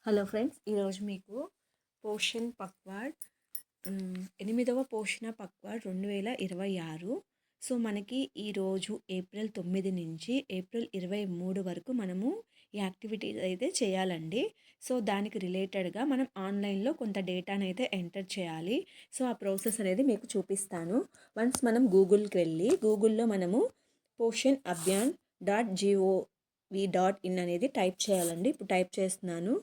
Hello friends, ఈరోజు మీకు పోషన్ పక్వాడ్ 8వ పోషణ పక్వాడ్ 2026. సో మనకి ఈరోజు ఏప్రిల్ 9 నుంచి ఏప్రిల్ 23 వరకు మనము ఈ యాక్టివిటీస్ అయితే చేయాలండి. సో దానికి రిలేటెడ్గా మనం ఆన్లైన్లో కొంత డేటాను అయితే ఎంటర్ చేయాలి. సో ఆ ప్రాసెస్ అనేది మీకు చూపిస్తాను. వన్స్ మనం గూగుల్కి వెళ్ళి గూగుల్లో మనము పోషన్ అభియాన్ .gov.in అనేది టైప్ చేయాలండి. ఇప్పుడు టైప్ చేస్తున్నాను.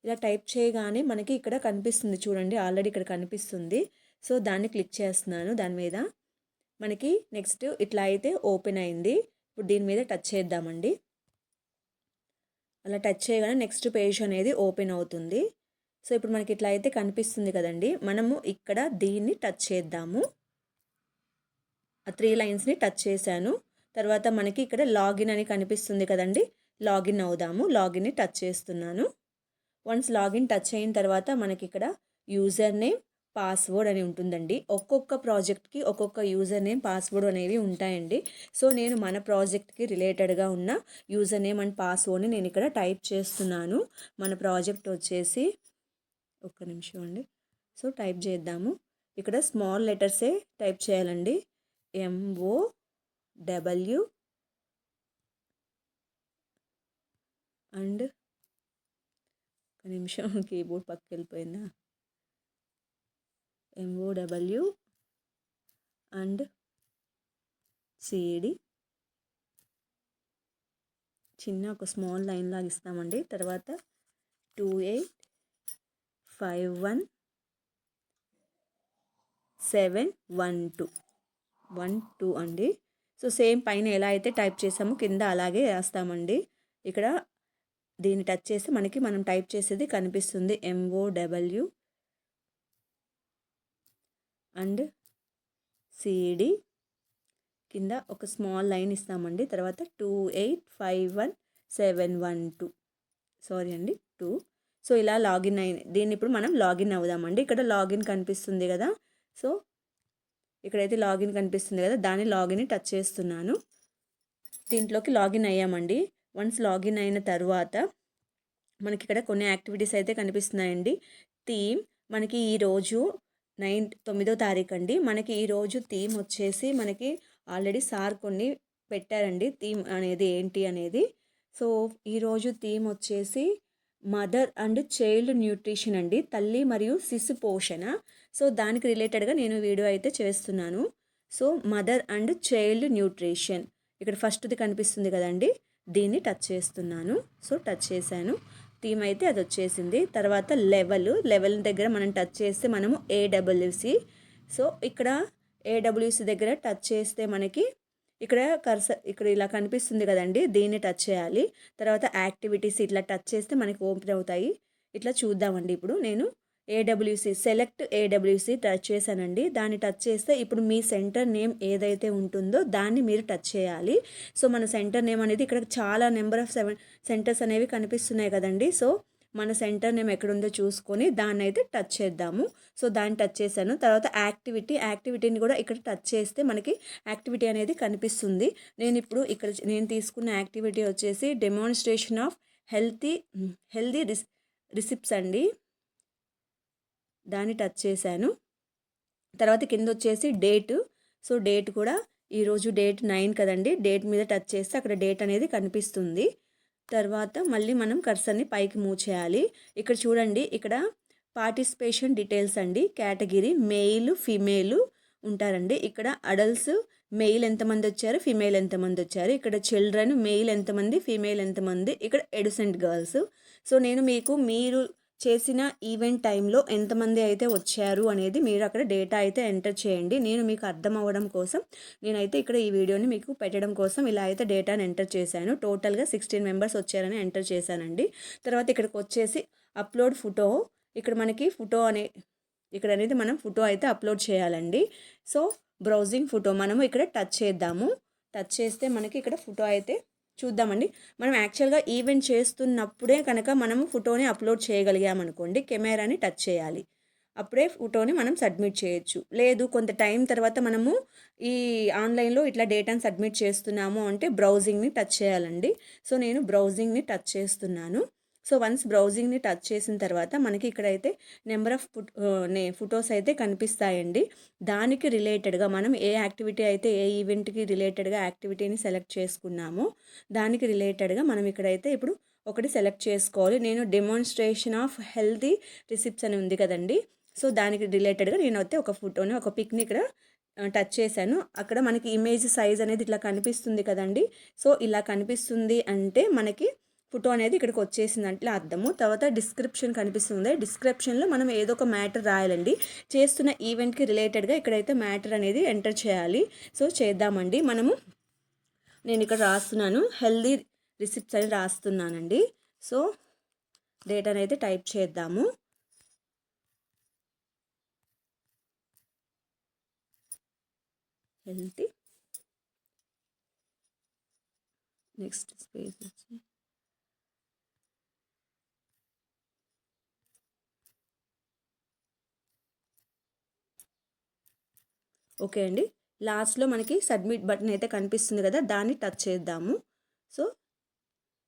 ఇలా టైప్ చేయగానే మనకి ఇక్కడ కనిపిస్తుంది చూడండి, ఆల్రెడీ ఇక్కడ కనిపిస్తుంది. సో దాన్ని క్లిక్ చేస్తున్నాను. దాని మీద మనకి నెక్స్ట్ ఇట్లా అయితే ఓపెన్ అయింది. ఇప్పుడు దీని మీద టచ్ చేద్దామండి. అలా టచ్ చేయగానే నెక్స్ట్ పేజ్ అనేది ఓపెన్ అవుతుంది. సో ఇప్పుడు మనకి ఇట్లా అయితే కనిపిస్తుంది కదండి. మనము ఇక్కడ దీన్ని టచ్ చేద్దాము. ఆ 3 లైన్స్ని టచ్ చేశాను. తర్వాత మనకి ఇక్కడ లాగిన్ అని కనిపిస్తుంది కదండి. లాగిన్ అవుదాము. లాగిన్ని టచ్ చేస్తున్నాను. వన్స్ లాగిన్ టచ్ అయిన తర్వాత మనకి ఇక్కడ యూజర్ నేమ్, పాస్వర్డ్ అని ఉంటుందండి. ఒక్కొక్క ప్రాజెక్ట్కి ఒక్కొక్క యూజర్ నేమ్, పాస్వర్డ్ అనేవి ఉంటాయండి. సో నేను మన ప్రాజెక్ట్కి రిలేటెడ్గా ఉన్న యూజర్ నేమ్ అండ్ పాస్వర్డ్ని నేను ఇక్కడ టైప్ చేస్తున్నాను. మన ప్రాజెక్ట్ వచ్చేసి ఒక్క నిమిషం అండి. సో టైప్ చేద్దాము. ఇక్కడ స్మాల్ లెటర్సే టైప్ చేయాలండి. MOW అండ్ ఒక నిమిషం, కీబోర్డ్ పక్కకి వెళ్ళిపోయిందా. MOW అండ్ CD చిన్న ఒక స్మాల్ లైన్ లాగా ఇస్తామండి. తర్వాత 2851712 అండి. సో సేమ్ పైన ఎలా అయితే టైప్ చేసామో కింద అలాగే వేస్తామండి. ఇక్కడ దీన్ని టచ్ చేసి మనకి మనం టైప్ చేసేది కనిపిస్తుంది. MOW అండ్ CD కింద ఒక స్మాల్ లైన్ ఇస్తామండి. తర్వాత 2851712 సారీ అండి 2. సో ఇలా లాగిన్ అయింది. దీన్ని ఇప్పుడు మనం లాగిన్ అవుదామండి. ఇక్కడ లాగిన్ కనిపిస్తుంది కదా. సో ఇక్కడైతే లాగిన్ కనిపిస్తుంది కదా, దాన్ని లాగిన్ టచ్ చేస్తున్నాను. దీంట్లోకి లాగిన్ అయ్యామండి. వన్స్ లాగిన్ అయిన తర్వాత మనకి ఇక్కడ కొన్ని యాక్టివిటీస్ అయితే కనిపిస్తున్నాయండి. థీమ్ మనకి ఈరోజు 9వ తారీఖు అండి. మనకి ఈరోజు థీమ్ వచ్చేసి మనకి ఆల్రెడీ సార్ కొన్ని పెట్టారండి. థీమ్ అనేది ఏంటి అనేది. సో ఈరోజు థీమ్ వచ్చేసి మదర్ అండ్ చైల్డ్ న్యూట్రిషన్ అండి, తల్లి మరియు శిశు పోషణ. సో దానికి రిలేటెడ్గా నేను వీడియో అయితే చేస్తున్నాను. So mother and child nutrition ఇక్కడ ఫస్ట్ది కనిపిస్తుంది కదండి, దీన్ని టచ్ చేస్తున్నాను. సో టచ్ చేశాను. థీమ్ అయితే అది వచ్చేసింది. తర్వాత లెవెల్ దగ్గర మనం టచ్ చేస్తే మనము AWC. సో ఇక్కడ AWC దగ్గర టచ్ చేస్తే మనకి ఇక్కడ ఇక్కడ ఇలా కనిపిస్తుంది కదండి, దీన్ని టచ్ చేయాలి. తర్వాత యాక్టివిటీస్ ఇట్లా టచ్ చేస్తే మనకి ఓపెన్ అవుతాయి. ఇట్లా చూద్దామండి. ఇప్పుడు నేను సెలెక్ట్ AWC టచ్ చేశానండి. దాన్ని టచ్ చేస్తే ఇప్పుడు మీ సెంటర్ నేమ్ ఏదైతే ఉంటుందో దాన్ని మీరు టచ్ చేయాలి. సో మన సెంటర్ నేమ్ అనేది ఇక్కడ చాలా నెంబర్ ఆఫ్ 7 సెంటర్స్ అనేవి కనిపిస్తున్నాయి కదండి. సో మన సెంటర్ నేమ్ ఎక్కడుందో చూసుకొని దాన్ని అయితే టచ్ చేద్దాము. సో దాన్ని టచ్ చేశాను. తర్వాత యాక్టివిటీని కూడా ఇక్కడ టచ్ చేస్తే మనకి యాక్టివిటీ అనేది కనిపిస్తుంది. నేను ఇప్పుడు ఇక్కడ నేను తీసుకున్న యాక్టివిటీ వచ్చేసి డెమాన్స్ట్రేషన్ ఆఫ్ హెల్తీ రిసిప్ట్స్ అండి. దాన్ని టచ్ చేశాను. తర్వాత కింద వచ్చేసి డేట్. సో డేట్ కూడా ఈరోజు డేట్ 9 కదండి. డేట్ మీద టచ్ చేస్తే అక్కడ డేట్ అనేది కనిపిస్తుంది. తర్వాత మళ్ళీ మనం కర్సర్ని పైకి మూవ్ చేయాలి. ఇక్కడ చూడండి, ఇక్కడ పార్టిసిపేషన్ డీటెయిల్స్ అండి. కేటగిరీ మెయిల్ ఫీమేల్ ఉంటారండి. ఇక్కడ అడల్ట్స్ మెయిల్ ఎంతమంది వచ్చారు, ఫీమేల్ ఎంతమంది వచ్చారు. ఇక్కడ చిల్డ్రన్ మెయిల్ ఎంతమంది, ఫీమేల్ ఎంతమంది. ఇక్కడ ఎడుసెంట్ గర్ల్స్. సో నేను మీరు చేసిన ఈవెంట్ టైంలో ఎంతమంది అయితే వచ్చారు అనేది మీరు అక్కడ డేటా అయితే ఎంటర్ చేయండి. నేను మీకు అర్థం అవ్వడం కోసం నేనైతే ఇక్కడ ఈ వీడియోని మీకు పెట్టడం కోసం ఇలా అయితే డేటాని ఎంటర్ చేశాను. టోటల్గా 16 మెంబర్స్ వచ్చారని ఎంటర్ చేశానండి. తర్వాత ఇక్కడికి వచ్చేసి అప్లోడ్ ఫోటో. ఇక్కడ మనకి ఫోటో ఇక్కడ అనేది మనం ఫోటో అయితే అప్లోడ్ చేయాలండి. సో బ్రౌజింగ్ ఫోటో మనము ఇక్కడ టచ్ చేద్దాము. టచ్ చేస్తే మనకి ఇక్కడ ఫోటో అయితే చూద్దామండి. మనం యాక్చువల్గా ఈవెంట్ చేస్తున్నప్పుడే కనుక మనము ఫోటోని అప్లోడ్ చేయగలిగామనుకోండి, కెమెరాని టచ్ చేయాలి. అప్పుడే ఫోటోని మనం సబ్మిట్ చేయొచ్చు. లేదు కొంత టైం తర్వాత మనము ఈ ఆన్‌లైన్‌లో ఇట్లా డేటాను సబ్మిట్ చేస్తున్నాము అంటే బ్రౌజింగ్‌ని టచ్ చేయాలండి. సో, నేను బ్రౌజింగ్‌ని టచ్ చేస్తున్నాను. సో, వన్స్ బ్రౌజింగ్‌ని టచ్ చేసిన తర్వాత మనకి ఇక్కడైతే నెంబర్ ఆఫ్ ఫోటోస్ అయితే కనిపిస్తాయండి. దానికి రిలేటెడ్‌గా మనం ఏ యాక్టివిటీ అయితే ఏ ఈవెంట్‌కి రిలేటెడ్‌గా యాక్టివిటీని సెలెక్ట్ చేసుకున్నామో దానికి రిలేటెడ్‌గా మనం ఇక్కడైతే ఇప్పుడు ఒకటి సెలెక్ట్ చేసుకోవాలి. నేను డెమాన్‌స్ట్రేషన్ ఆఫ్ హెల్తీ రిసిప్ట్స్ అని ఉంది కదండీ! సో, దానికి రిలేటెడ్‌గా నేనైతే ఒక ఫోటోని ఒక పిక్‌ని ఇక్కడ టచ్ చేశాను. అక్కడ మనకి ఇమేజ్ సైజ్ అనేది ఇట్లా కనిపిస్తుంది కదండీ! సో, ఇలా కనిపిస్తుంది అంటే మనకి ఫోటో అనేది ఇక్కడికి వచ్చేసిందంటే అర్థము. తర్వాత డిస్క్రిప్షన్ కనిపిస్తుంది. డిస్క్రిప్షన్‌లో మనం ఏదో ఒక మ్యాటర్ రాయాలండి. చేస్తున్న ఈవెంట్‌కి రిలేటెడ్‌గా ఇక్కడైతే మ్యాటర్ అనేది ఎంటర్ చేయాలి. సో, చేద్దామండి. నేను ఇక్కడ రాస్తున్నాను. హెల్తీ రిసిప్ట్స్ అని రాస్తున్నానండి. సో, డేటాను అయితే టైప్ చేద్దాము. హెల్తీ నెక్స్ట్ స్పేస్ వచ్చి ఓకే అండి. లాస్ట్‌లో మనకి సబ్మిట్ బటన్ అయితే కనిపిస్తుంది కదా! దాన్ని టచ్ చేద్దాము. సో,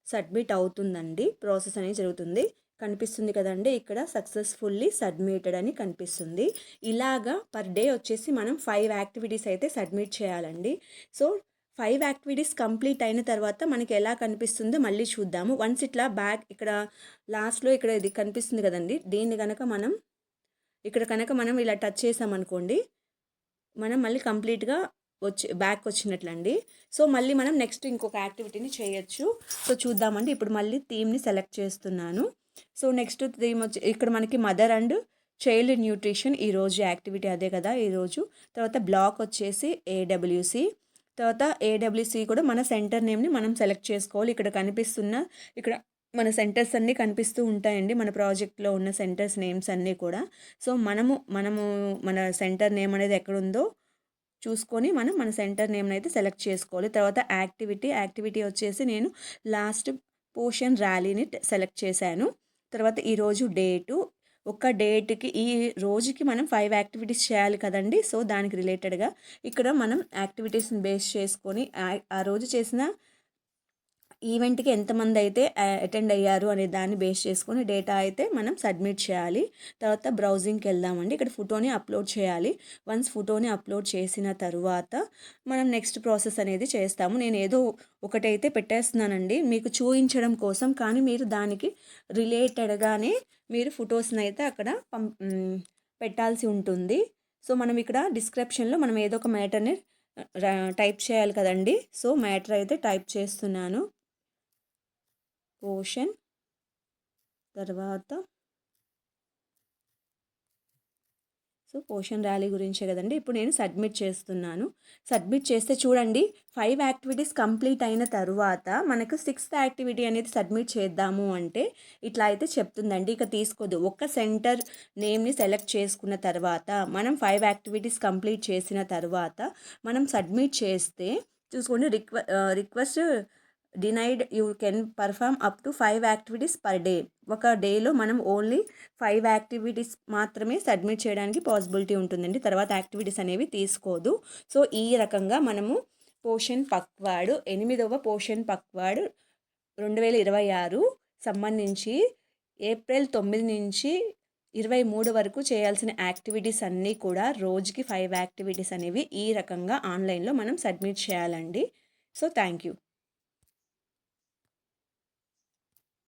సబ్మిట్ అవుతుందండి. ప్రాసెస్ అనేది జరుగుతుంది. కనిపిస్తుంది కదండీ! ఇక్కడ సక్సెస్‌ఫుల్లీ సబ్మిటెడ్ అని కనిపిస్తుంది. ఇలాగా పర్ డే వచ్చేసి మనం 5 యాక్టివిటీస్ అయితే సబ్మిట్ చేయాలండి. సో, 5 యాక్టివిటీస్ కంప్లీట్ అయిన తర్వాత మనకి ఎలా కనిపిస్తుందో మళ్ళీ చూద్దాము. వన్స్ ఇట్లా బ్యాక్ ఇక్కడ లాస్ట్‌లో ఇక్కడ ఇది కనిపిస్తుంది కదండీ! దీన్ని గనక మనం ఇలా టచ్ చేసామనుకోండి, మనం మళ్ళీ కంప్లీట్‌గా బ్యాక్ వచ్చినట్లండి. సో, మళ్ళీ మనం నెక్స్ట్ ఇంకొక యాక్టివిటీని చేయొచ్చు. సో, చూద్దామండి. ఇప్పుడు మళ్ళీ థీమ్‌ని సెలెక్ట్ చేస్తున్నాను. సో, నెక్స్ట్ థీమ్ వచ్చి ఇక్కడ మనకి మదర్ అండ్ చైల్డ్ న్యూట్రిషన్ ఈరోజు యాక్టివిటీ అదే కదా ఈరోజు. తర్వాత బ్లాక్ వచ్చేసి ఏడబ్ల్యూసీ. తర్వాత ఏడబ్ల్యూసీ కూడా మన సెంటర్ నేమ్‌ని మనం సెలెక్ట్ చేసుకోవాలి. ఇక్కడ మన సెంటర్స్ అన్నీ కనిపిస్తూ ఉంటాయండి. మన ప్రాజెక్ట్‌లో ఉన్న సెంటర్స్ నేమ్స్ అన్నీ కూడా. సో, మనము మన సెంటర్ నేమ్ అనేది ఎక్కడుందో చూసుకొని మన సెంటర్ నేమ్‌ని అయితే సెలెక్ట్ చేసుకోవాలి. తర్వాత యాక్టివిటీ వచ్చేసి నేను లాస్ట్ పోషన్ ర్యాలీని సెలెక్ట్ చేశాను. తర్వాత ఈరోజు డేటు, ఒక డేట్‌కి ఈ రోజుకి మనం 5 యాక్టివిటీస్ చేయాలి కదండీ! సో, దానికి రిలేటెడ్‌గా ఇక్కడ మనం యాక్టివిటీస్‌ని బేస్ చేసుకొని ఆ రోజు చేసిన ఈవెంట్‌కి ఎంతమంది అయితే అటెండ్ అయ్యారు అనే దాన్ని బేస్ చేసుకొని డేటా అయితే మనం సబ్మిట్ చేయాలి. తర్వాత బ్రౌజింగ్‌కి వెళ్దామండి. ఇక్కడ ఫోటోని అప్లోడ్ చేయాలి. వన్స్ ఫోటోని అప్లోడ్ చేసిన తరువాత మనం నెక్స్ట్ ప్రాసెస్ అనేది చేస్తాము. నేను ఏదో ఒకటైతే పెట్టేస్తున్నానండి మీకు చూయించడం కోసం. కానీ మీరు దానికి రిలేటెడ్‌గానే మీరు ఫోటోస్‌ని అయితే అక్కడ పెట్టాల్సి ఉంటుంది. సో, మనం ఇక్కడ డిస్క్రిప్షన్‌లో మనం ఏదో ఒక మ్యాటర్‌ని టైప్ చేయాలి కదండీ! సో, మ్యాటర్ అయితే టైప్ చేస్తున్నాను. పోషన్ తర్వాత పోషన్ ర్యాలీ గురించే కదండి. ఇప్పుడు నేను సబ్మిట్ చేస్తున్నాను. సబ్మిట్ చేస్తే చూడండి 5 యాక్టివిటీస్ కంప్లీట్ అయిన తరువాత మనకు 6థ్ యాక్టివిటీ అనేది సబ్మిట్ చేద్దాము అంటే ఇట్లా అయితే చెప్తుందండి. ఇక తీసుకోదు. ఒక్క సెంటర్ నేమ్‌ని సెలెక్ట్ చేసుకున్న తర్వాత మనం 5 యాక్టివిటీస్ కంప్లీట్ చేసిన తరువాత మనం సబ్మిట్ చేస్తే చూసుకోండి request denied you can perform up to 5 activities per day. ఒక డేలో మనం ఓన్లీ 5 యాక్టివిటీస్ మాత్రమే సబ్మిట్ చేయడానికి పాసిబిలిటీ ఉంటుందండి. తర్వాత యాక్టివిటీస్ అనేవి తీసుకోదు. సో, ఈ రకంగా మనము పోషన్ పక్వాడు 8వ పోషన్ పక్వాడు 2026 సంబంధించి ఏప్రిల్ 9 నుంచి 23 వరకు చేయాల్సిన యాక్టివిటీస్ అన్నీ కూడా రోజుకి 5 యాక్టివిటీస్ అనేవి ఈ రకంగా ఆన్లైన్‌లో మనం సబ్మిట్ చేయాలండి. So, thank you.